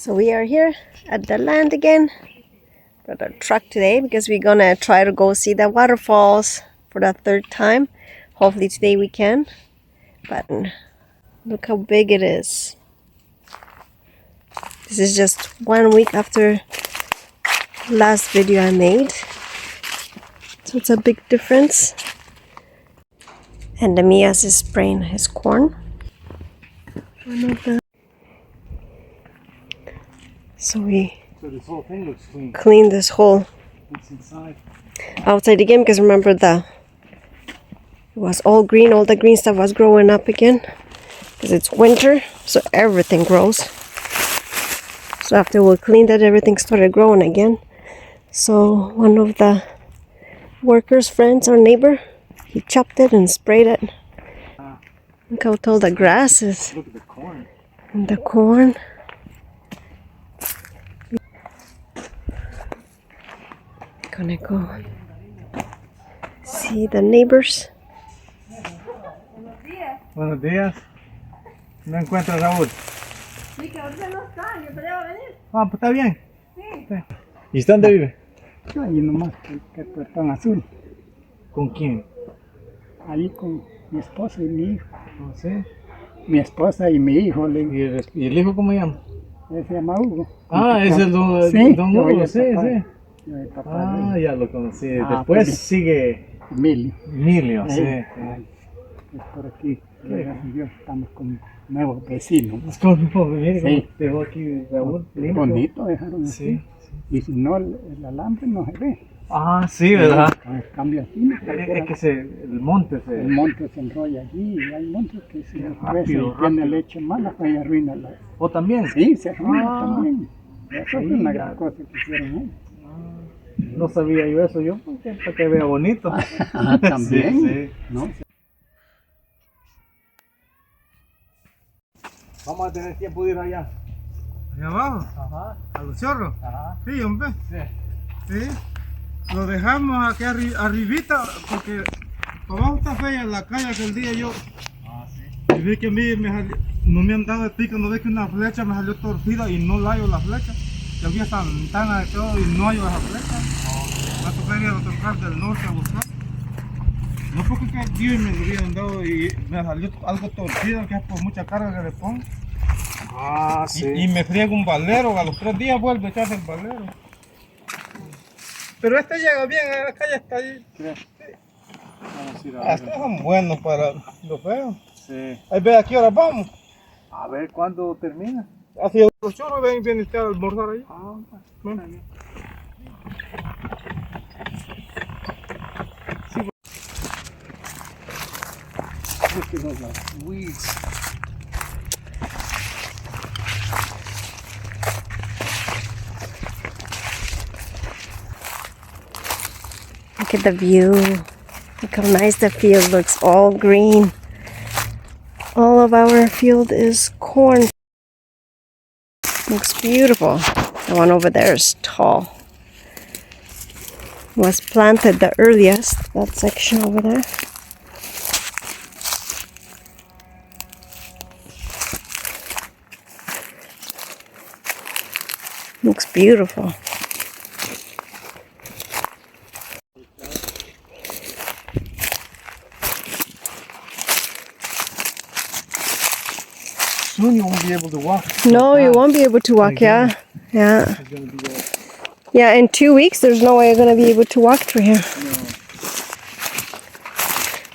So we are here at the land again. Brought our truck today because we're gonna try to go see the waterfalls for the third time. Hopefully today we can. But look how big it is. This is just 1 week after last video I made. So it's a big difference. And the Mias is spraying his corn. So this whole thing looks clean. Clean this whole inside. Outside again, because remember it was all green, all the green stuff was growing up again because it's winter, so everything grows. So after we cleaned it, everything started growing again. So one of the workers' friends or neighbor, he chopped it and sprayed it. Look how tall the grass is. Look at the corn. And the corn. Gonna go see the neighbors. Buenos días. ¿No encuentra Raúl? Sí, que ahorita no está, yo podía venir. Ah, pues está bien. Sí. ¿Y usted dónde vive? Ahí nomás, que puertón azul. ¿Con quién? Ahí con mi esposa y mi hijo. No sé. Mi esposa y mi hijo. ¿Y el hijo cómo se llama? Él se llama Hugo. Ah, es el don, Sí, don yo Hugo, el sí, papá. sí. Yo el papá Ah, de ya lo conocí. Ah, Después pues, sigue Emilio. Emilio, sí. Ahí, es por aquí. Gracias a Dios estamos con nuevos vecinos. Es como, mire, Sí. como dejó aquí Raúl. limpio. Bonito dejaron Sí. así. Y si no, el alambre no se ve. Ah, sí, ¿verdad? Con el cambio así. Es que el monte se... El monte se enrolla allí y hay montes que se rápido, tiene rápido. leche mala, pues arruina la... ¿O también? Sí, se arruina Ah. también. Eso es Sí, una ya. gran cosa que hicieron ellos. No sabía yo eso, yo porque para que vea bonito. Ah, también. Sí, sí. ¿No? Vamos a tener tiempo de ir allá. ¿Allá abajo? Ajá. ¿A los chorros? Ajá. Sí, hombre. Sí. Sí. Lo dejamos aquí arribita porque abajo está fea la calle aquel día yo. Ah, sí. Y vi que a mí no me han dado de pico, no ve que una flecha me salió torcida y no la hallo la flecha. Yo vi esta ventana de todo y no hallo esa flecha. Me toca ir a otro lugar del norte a buscar. No porque que Dios me lo hubieran dado y me salió algo torcido que es por mucha carga que le pongo. Ah, sí. Y me friega un balero, a los 3 días vuelve a echarse el balero. Pero este llega bien, la calle está ahí. Sí. Vamos a ir a ver. Estos son buenos para los feos. Sí. Ahí ve a qué hora vamos. A ver cuándo termina. Hacia los chorros viene usted a almorzar ahí. Ah, Ven. está bien. Look at all the weeds. Look at the view. Look how nice the field looks, all green. All of our field is corn. Looks beautiful. The one over there is tall. Was planted the earliest, that section over there. Looks beautiful. Soon you won't be able to walk. No, you won't be able to walk, yeah. Yeah. It's gonna be Yeah, in 2 weeks there's no way you're gonna be able to walk through here.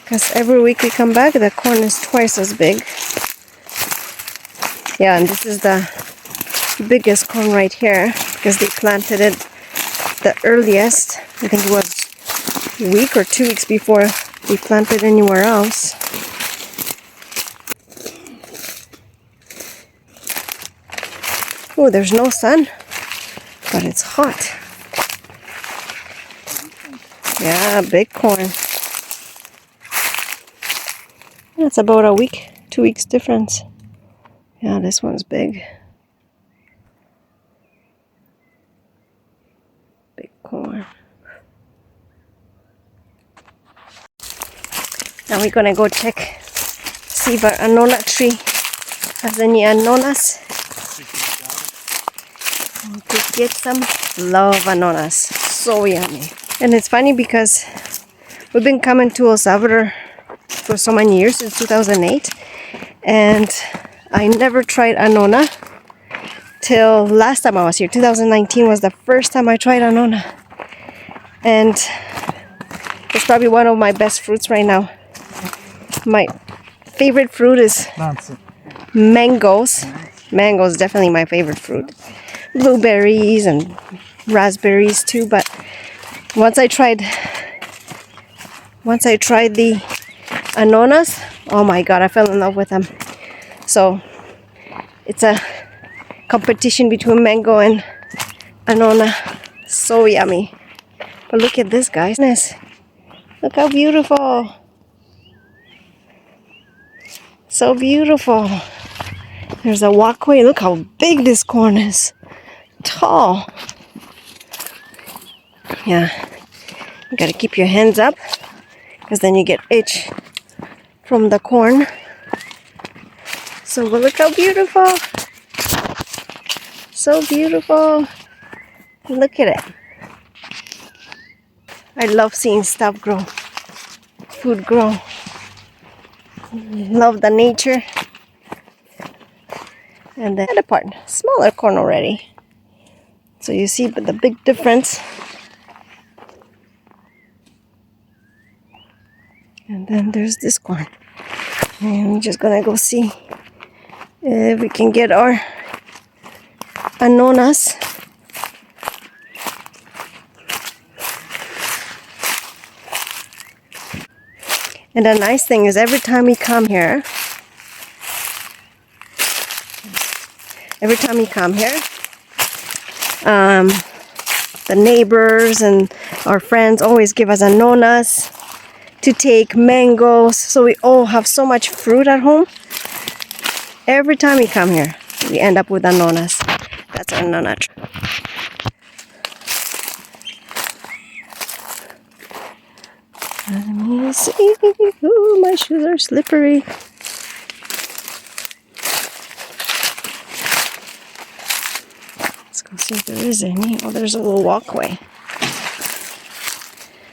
Because every week we come back, the corn is twice as big. Yeah, and this is the biggest corn right here because they planted it the earliest. I think it was a week or 2 weeks before we planted anywhere else. Oh, there's no sun, but it's hot. Yeah, big corn. That's about a week, 2 weeks difference. Yeah, this one's big. Big corn. Now we're gonna go check, see if our Anona tree has any Anonas. To get some love Anonas. So yummy. And it's funny because we've been coming to El Salvador for so many years, since 2008. And I never tried Anona till last time I was here. 2019 was the first time I tried Anona. And it's probably one of my best fruits right now. My favorite fruit is mangoes. Mango is definitely my favorite fruit. Blueberries and raspberries too, but once I tried the Anonas, oh my god, I fell in love with them. So it's a competition between mango and Anona. So yummy. But look at this, guys. Look how beautiful. So beautiful. There's a walkway. Look how big this corn is. Tall. Yeah. You gotta keep your hands up, because then you get itch from the corn. So look how beautiful. So beautiful. Look at it. I love seeing stuff grow. Food grow. Love the nature. And the other part, smaller corn already. So you see the big difference. And then there's this corn. And we're just gonna go see if we can get our Anonas. And the nice thing is every time we come here, the neighbors and our friends always give us Anonas to take, mangoes, so we all have so much fruit at home. Every time we come here, we end up with Anonas. That's our Anona tree. Let me see. Ooh, my shoes are slippery. Let's go see if there is any. Oh, there's a little walkway.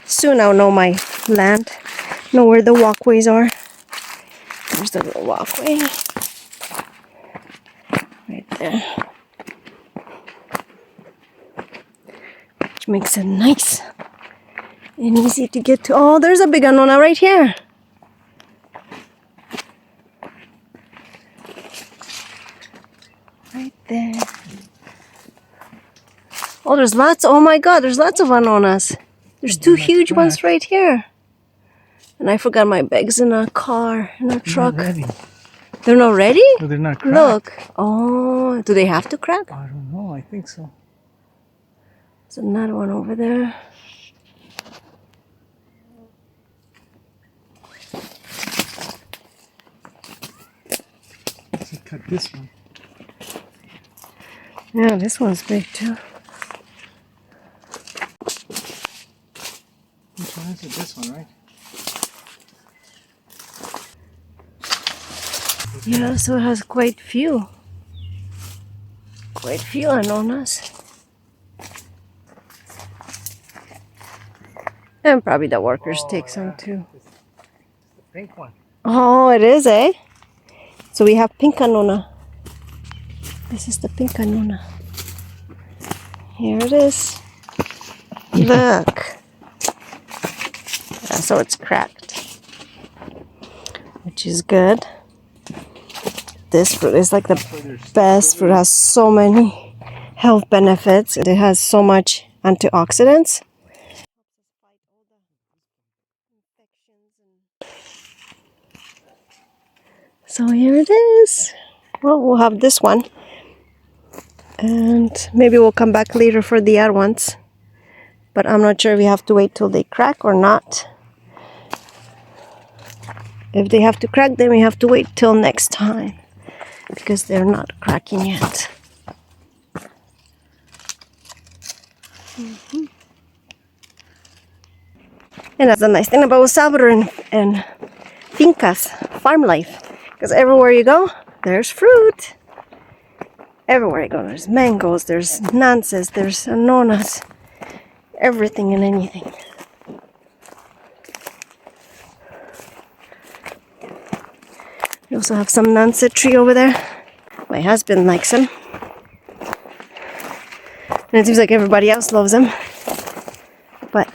Soon I'll know my land, know where the walkways are. There's the little walkway. Right there. Which makes it nice and easy to get to. Oh, there's a big Anona right here. Right there. Oh, there's lots. Oh my god, there's lots of Anonas. There's two huge ones right here. And I forgot my bags in a car, in a truck. They're not ready? No, they're not cracked. Look. Oh, do they have to crack? I don't know. I think so. There's another one over there. Let's cut this one. Yeah, this one's big too. Which one is it? This one, right? Yeah, so it has quite few Anonas. And probably the workers take some too. The pink one. Oh, it is, eh? So we have pink Anona. This is the pink Anona. Here it is. Look. Yeah, so it's cracked, which is good. This fruit is like the best fruit. It has so many health benefits. It has so much antioxidants. So here it is. Well, we'll have this one. And maybe we'll come back later for the other ones. But I'm not sure if we have to wait till they crack or not. If they have to crack, then we have to wait till next time, because they're not cracking yet. And that's the nice thing about El Salvador and fincas, farm life. Because everywhere you go, there's fruit. Everywhere I go, there's mangoes, there's nances, there's anonas, everything and anything. We also have some nance tree over there. My husband likes them. And it seems like everybody else loves them. But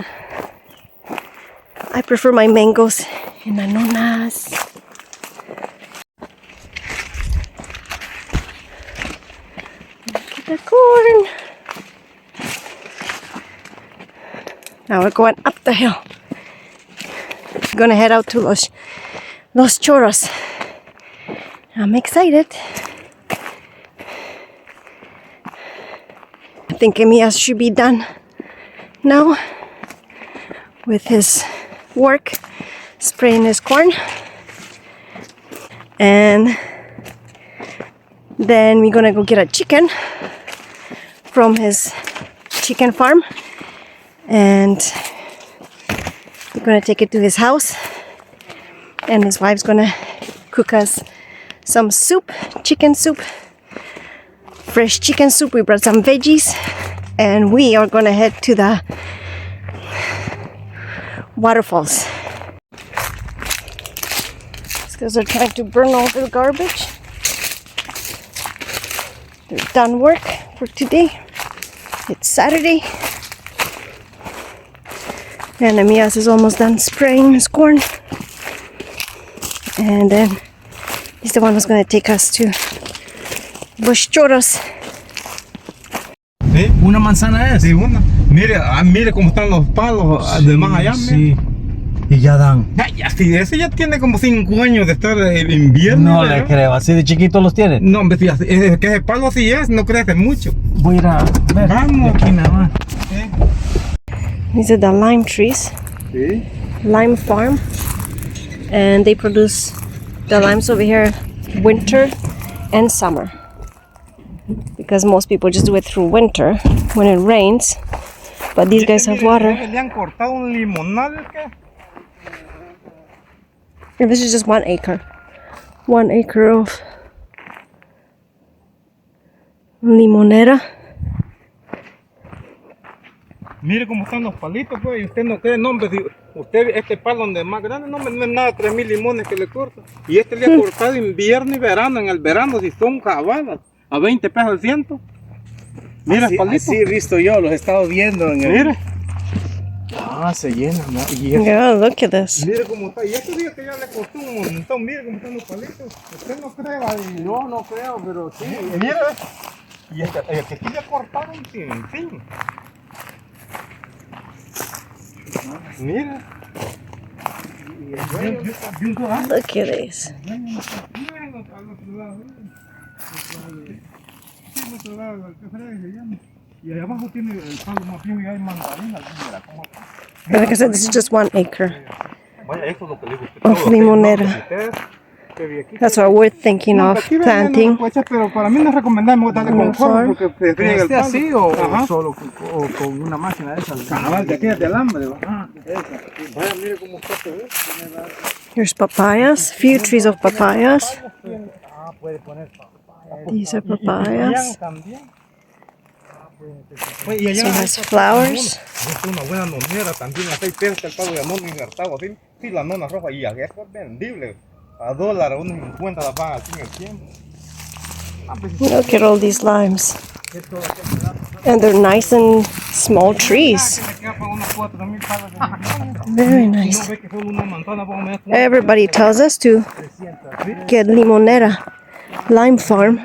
I prefer my mangoes and anonas. Look at the corn. Now we're going up the hill. We're gonna head out to Los Chorros. I'm excited. I think Emias should be done now with his work, spraying his corn. And then we're gonna go get a chicken from his chicken farm. And we're gonna take it to his house. And his wife's gonna cook us some soup, chicken soup, fresh chicken soup. We brought some veggies, and we are gonna head to the waterfalls. These guys are trying to burn all the garbage. They're done work for today. It's Saturday. And Emias is almost done spraying his corn. And then he's the one who's going to take us to Los Chorros. ¿Sí? ¿Una manzana es? Sí, una. Mire, mire cómo están los palos de más allá. Sí. Y ya dan. Ya, sí, ese ya tiene como 5 años de estar en invierno. No le creo, así de chiquitos los tiene. No, hombre, sí, es que ese palo así es, no crece mucho. Voy a ir a ver. Vamos. De aquí nada más. These are the lime trees, Sí. lime farm. And they produce the limes over here winter and summer. Because most people just do it through winter when it rains. But these guys have water. Le han cortado un limonal, ¿qué? And this is just 1 acre. 1 acre of limonera. Mire cómo están los palitos, pues, y usted no cree, no, hombre, si usted, este palo donde es más grande, no es nada, 3,000 limones que le corta. Y este le ha cortado invierno y verano, en el verano, si son cabadas, a 20 pesos el ciento. Mira el palito. Así he visto yo, los he estado viendo en el... Mire. Ah, se llenan, ¿no? Y Yeah, look at this. Mire cómo está, y este día que ya le costó un montón, mire cómo están los palitos. Usted no cree, ahí. yo no creo, pero sí. Mire, y el que sí le cortaron sin fin. Mira. Look at this. Y allá abajo tiene el palo más viejo y hay mandarinas. Mira cómo está. Like I said, this is just 1 acre Vaya, esto es lo que le digo. of limonera. That's what we're thinking of planting. Pero para mí no es recomendable darle con forro porque se riega el palo. así o solo o con una máquina de esas? Cabal, de aquí de alambre. Vaya, mire cómo está todo esto. Here's papayas, few trees of papayas. Ah, puede poner papaya. These are papayas. Y allá Some has flowers. es una buena nonera también, a 6 pesos el palo de anona injertado así. Sí, la nona roja y aquí es vendible. A $1, a 1.50 la pagan así en el tiempo. Look at all these limes. And they're nice and small trees. Very nice. Everybody tells us to get limonera, lime farm.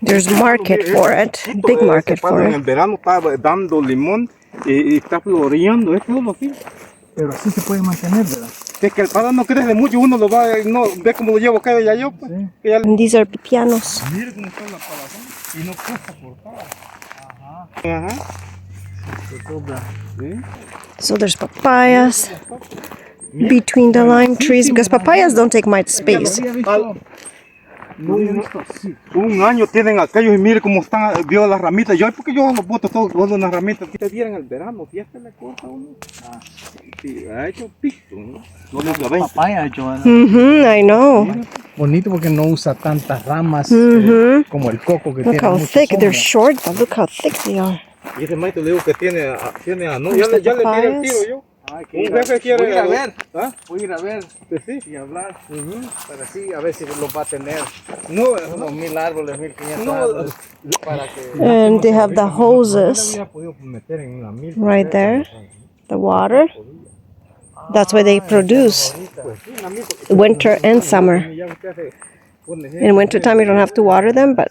There's market for it, big market for En el it. verano está dando limón y está floreando, es todo así. Pero así se puede mantener, ¿verdad? Es que el palo no crece mucho, uno lo va, no ve cómo lo llevo acá y allá yo, pues. Sí. Que ya- And these are pipianos. Mire cómo está la palazón y no cuesta cortar. Ajá. Sí. So there's papayas between the lime trees because papayas don't take much space. Había visto Un año tienen aquellos y mire cómo están, vio las ramitas. Yo, porque yo los boto todos con unas ramitas. Si te dieran el verano, si este le corta uno. Sí, ha hecho pisto, ¿no? No le ven. Papaya, Joana. I know. Bonito porque no usa tantas ramas como el coco que Look tiene how mucha thick. They're sombra. short, but look how thick they are. Y ese maito le digo que tiene Anona. There's the Ya le tiré el papayas. tiro yo. Ay, Un jefe quiere voy a ir a ver. ¿Ah? Voy a ir a ver Sí. y hablar. Para así, a ver si los va a tener. Como 1000 árboles, 1500 árboles. Para que... And they have the No hoses le había podido meter en una mil. right there. The water. That's why they produce winter and summer. In winter time, you don't have to water them, but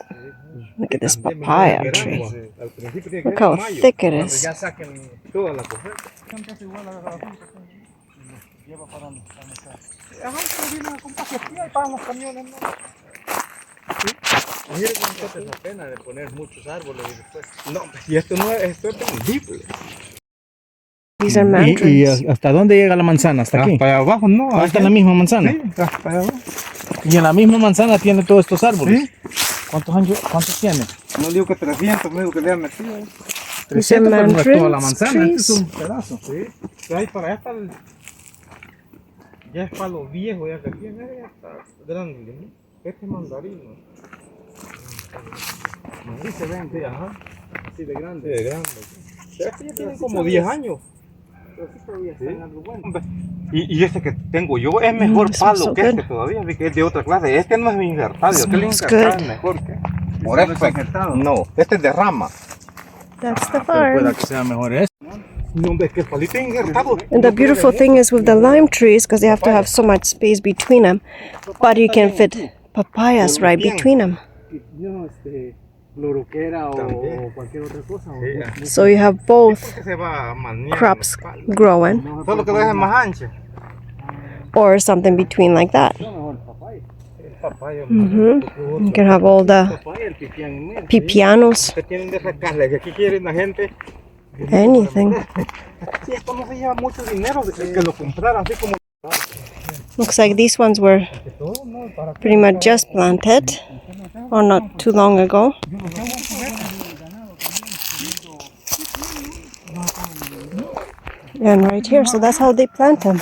look at this papaya tree. Look how thick it is. Ya saquen Toda la cosecha. lleva para donde está. Ajá, pero vienen a comprar y pagan los camiones, ¿no? Mire cómo se la pena de poner muchos árboles y después. No, y esto no es, esto es tangible. These are mandarins. hasta dónde llega la manzana? ¿Hasta aquí? Hasta allá abajo, ¿no? Hasta la misma manzana. Sí, hasta allá abajo. Y en la misma manzana tiene todos estos árboles. Sí. ¿Cuántos tiene? No digo que 300, me digo que le han metido. 300, pero no es toda la mandarins manzana, este es trees. un pedazo. Sí. Ahí para allá está el... Ya es palo viejo, ya que tiene, ya está grande, ¿no? Este es mandarino. Así se ven, Sí, ajá. así de grande. Sí, de grande. Este ya tiene como 10 años. Pero sí todavía está en algo bueno. Y este que tengo yo es mejor Smells palo so que good. este todavía, que es de otra clase. Este no es injertado, aquel Smells injertado good. es mejor que... Por eso es injertado. No, este es de rama. That's the Pero pueda farm. que sea mejor este. No, hombre, es que el palito es injertado. And the beautiful thing is with the lime trees, because they have to have so much space between them, but you can fit papayas right between them. No, loroquera o cualquier otra cosa. So you have both Que se va a manear. crops growing, Solo que lo dejen más ancho. or something between like that. Papaya. You can have all the pipianos, Que tienen de sacarle, que aquí quieren la gente. anything. Sí, esto no se lleva mucho dinero que lo comprara así como Looks like these ones were todo, ¿no? Para pretty much just planted, or not too long ago. And right here, so that's how they plant them.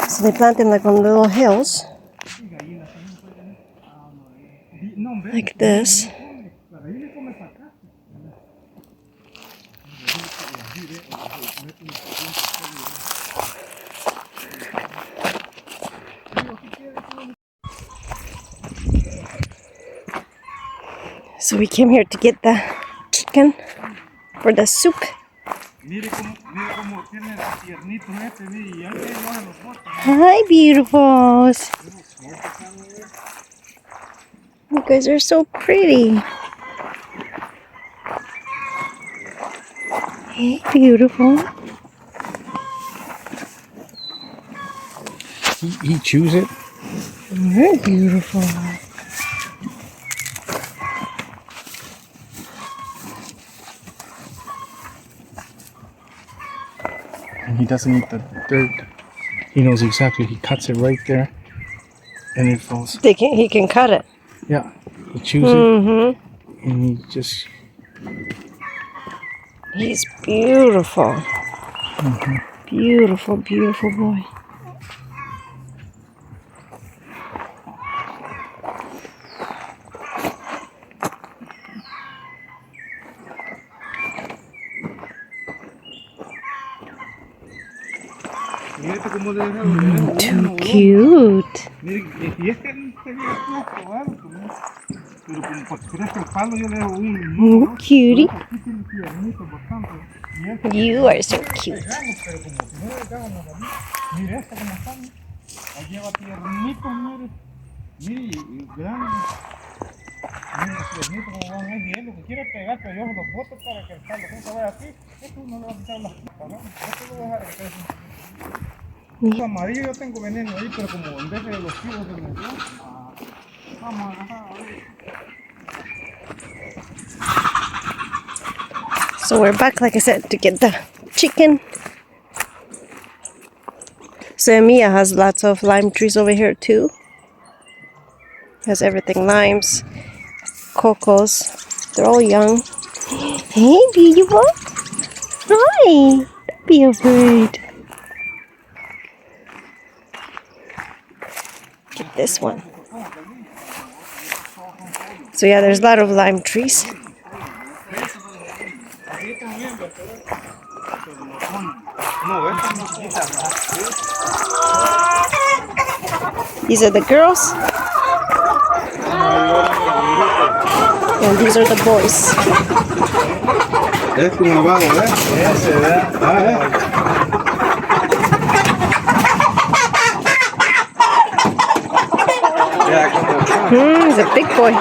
So they plant them like on little hills, like this. So we came here to get the chicken for the soup. Mire cómo tiene tiernitos este, mire, y antes no se los botan. Hi, beautifuls. You guys are so pretty. Hey, beautiful. He chews it. Very beautiful. And he doesn't eat the dirt. He knows exactly. He cuts it right there, and it falls. He can cut it. Yeah, he chews it, Mm-hmm. and he just. He's beautiful. Beautiful, beautiful boy. Mire cómo le deja Too cute. Mire, y este no se veía puesto alto, ¿no? Pero como para que crezca el palo yo le dejo Oh, cutie. Aquí tiene tiernito bastante. Y este You are so cute. grande, pero como si no le dejaban a salir. Mire esta como está, ¿no? Ahí lleva tiernitos, mire. Mire, y grande. Mire los tiernitos como van ahí. Y él lo que quiere pegar, pero yo los boto para que el palo no se vaya así. Esto no le va a quitar las patas, ¿no? Esto lo voy a dejar que crezca. El amarillo yo tengo veneno ahí, pero como en vez de los chivos del mercado, vamos a agarrar a ver. So we're back, like I said, to get the chicken. So Mia has lots of lime trees over here too. Has everything, limes, cocos. They're all young. Hey, beautiful. Hi. Don't be afraid. Get this one. So yeah, there's a lot of lime trees. These are the girls. And these are the boys. Es un vago, ¿eh? Ese, ¿verdad? Ya, como está. He's a big boy.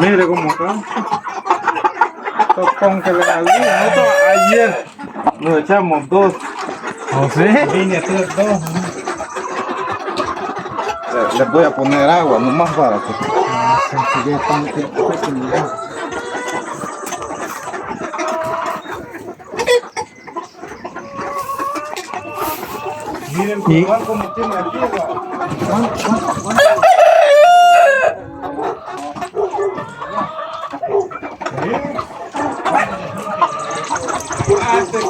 Mire cómo está. Con que le ayuda. Nosotros ayer nos echamos 2. ¿Oh, sí? Vine a hacer 2. Les voy a poner agua, nomás para que ya están miren cómo tiene aquí.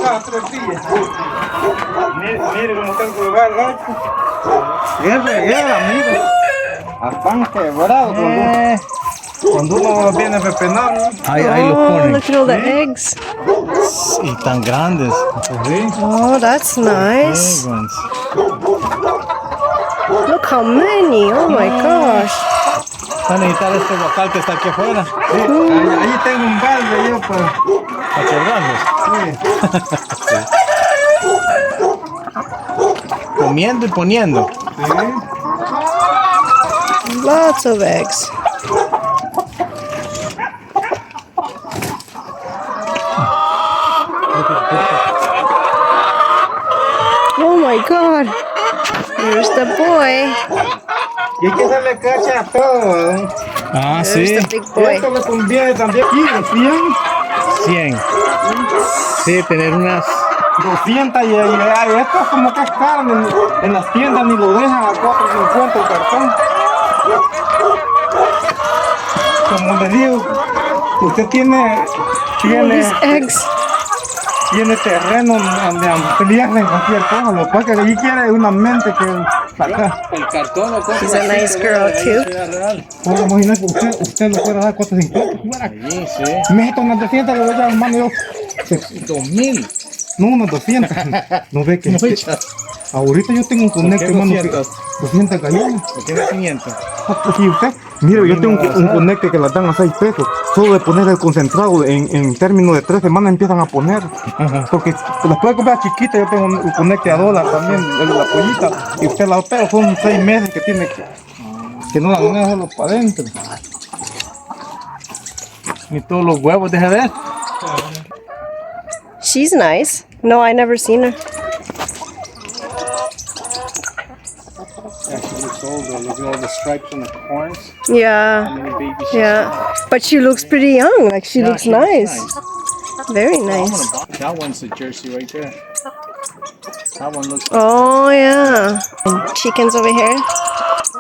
Cada 3 días. Mire cómo está el lugar, gacho. Es reguero, amigo. Están quebrados cuando uno viene a pepenar, ¿no? Ahí los Oh, ponen. look at all the eggs. Y tan grandes. ¿Sí? Oh, that's nice. Big ones. Look how many. Oh my gosh. Van a necesitar este guacal que está aquí afuera. Sí, ahí tengo un balde yo para quebrarlos. Comiendo y poniendo. Lots of eggs. Oh my god. Here's the boy. Y hay que darle cacha a todo. Ah, There's the big boy. Esto le conviene también. ¿Y 100. Sí, tener unas. 200 y esto es como que es carne. En las tiendas ni lo dejan a 4.50 el cartón. Como le digo, usted tiene These eggs. tiene terreno donde ampliarle en cualquier cosa. Lo que pasa es que allí quiere una mente que acá. El cartón lo compra. She's a nice girl too. Bueno, imagínate, usted lo puede dar 450. Sí, sí. México unas 200 le voy a dar, hermano, yo. 2000. No, unos 200. No ve que. Ahorita yo tengo un conecte, hermano. 200 gallones. Tiene 500. Y usted, mire, yo tengo un conecte que las dan a 6 pesos. Solo de poner el concentrado en términos de 3 semanas empiezan a poner. Porque las puede comprar chiquitas. Yo tengo un conecte a $1 también, el de la pollita. Y usted la opera, son 6 meses que tiene que no la van a dejarlo para adentro. Y todos los huevos, deja ver. She's nice. No, I never seen her. Yeah, she looks older. Look at all the stripes on the horns. Yeah. How many babies she Yeah. But she looks pretty young. Like she Yeah, looks she looks nice. Very nice. That one's a Jersey right there. That one looks. Oh yeah. And chickens over here.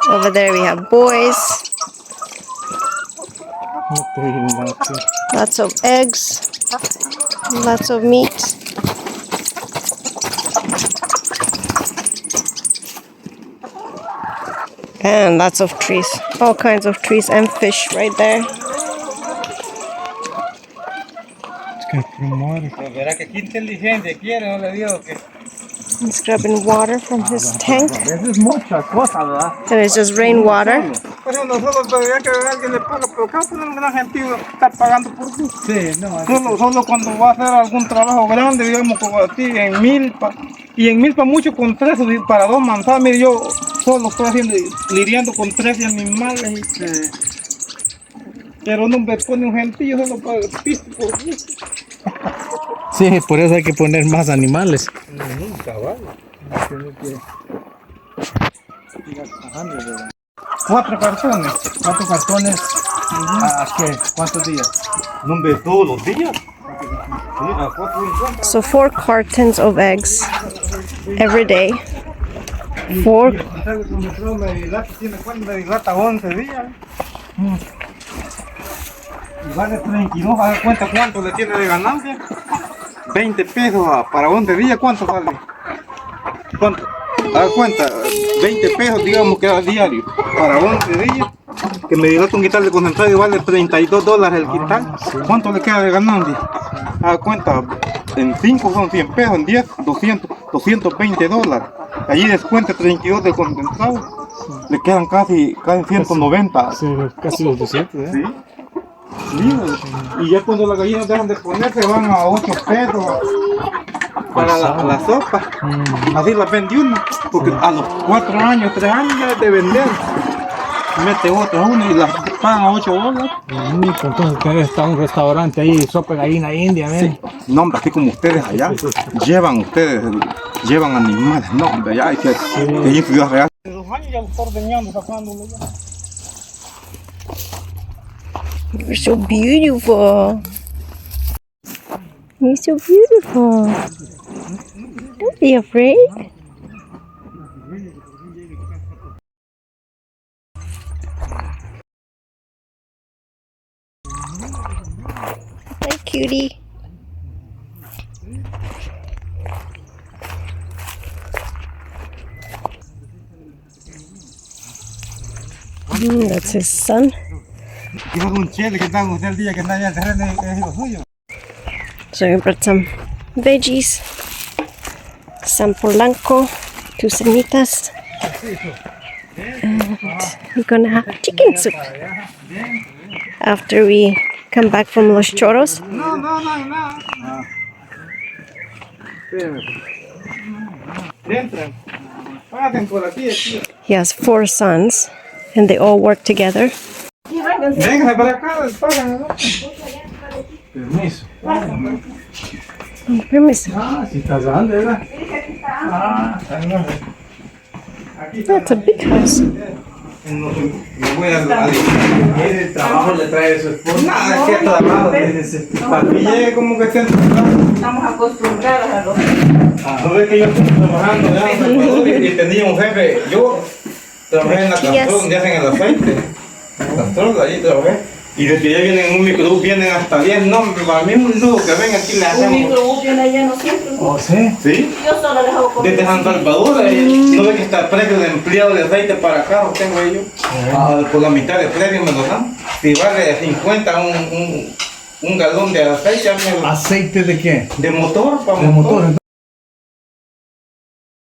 Over there we have boys. Lots of eggs. Lots of meat. And lots of trees. All kinds of trees and fish right there. Verá que qué inteligente quiere, no le digo que. He's grabbing water from his tank. Eso es mucha cosa, ¿verdad? And it's just rainwater. Pues uno solo tendría que alguien le paga, pero acá pues la gente está pagando por ti. Sí, no. Solo cuando va a hacer algún trabajo grande, digamos como así, en milpa. Y en milpa mucho con 3 para 2 manzanas. Mire, yo solo estoy haciendo, lidiando con 13 animales. Pero no me pone un gentillo solo para pisto por gusto. Sí, por eso hay que poner más animales. Caballo. 4 cartones. 4 cartones. ¿A qué? ¿Cuántos días? ¿No de todos los días? Sí, a 4.50. So 4 cartons of eggs. every day. 4. Tiene cuenta de dilata 11 días. Y vale 32, a ver cuenta cuánto le tiene de ganancia. 20 pesos para 11 días, ¿cuánto vale? ¿Cuánto? A ver cuenta, 20 pesos digamos que a diario para 11 días. Que me dilata un quital de concentrado y vale $32 el quital. ¿Cuánto le queda de ganancia? A ver cuenta, en 5 son 100 pesos, en 10, 220 dólares. Allí descuenta 32 del concentrado. Le quedan casi 190. Sí, casi los 200, ¿eh? Sí. Sí, y ya cuando las gallinas dejan de ponerse van a 8 pesos para la sopa. Así las vende uno, porque a los 4 años, 3 años ya de vender. Mete otro uno y las pagan a 8 dólares. Entonces ustedes están en un restaurante ahí, sopa de gallina india, ¿ven? No, hombre, así como ustedes allá, llevan animales, no, hombre, allá hay que ir a Ciudad Real. Los años ya lo está ordeñando, sacándolo ya. You're so beautiful. You're so beautiful. Don't be afraid. Hi, cutie. That's his son. Iba con un chile que estaba usted el día que andaba allá en el terreno, es lo suyo. So we brought some veggies, some polanco, 2 semitas, and we're gonna have chicken soup after we come back from Los Choros. No. Espérame. Entren. Pasen por aquí. He has 4 sons, and they all work together. Vénganse para acá, pagan, ¿no? Permiso. Permiso. Si estás grande, ¿verdad? That's a big house. Me voy a el trabajo le trae su esposa. Nada, es que trabajo. Para que llegue como que esté en trabajo. Estamos acostumbrados a los... No ves que yo estoy trabajando ya en Salvador y tenía un jefe. Yo trabajé en la Castrol donde hacen el aceite. Castrol, allí trabajé. Y desde allá vienen un microbús, vienen hasta 10 nombres. Para mí es un lujo que vengan aquí le Un hacemos. microbús viene allá, no siempre. ¿Oh, sí? ¿Sí? Yo solo les hago comer. Desde San Salvador, no ve que está el precio de empleado de aceite para acá, lo tengo yo. Por la mitad de precio me lo dan. Si vale 50 un galón de aceite, ¿Aceite de qué? de motor, para De motor.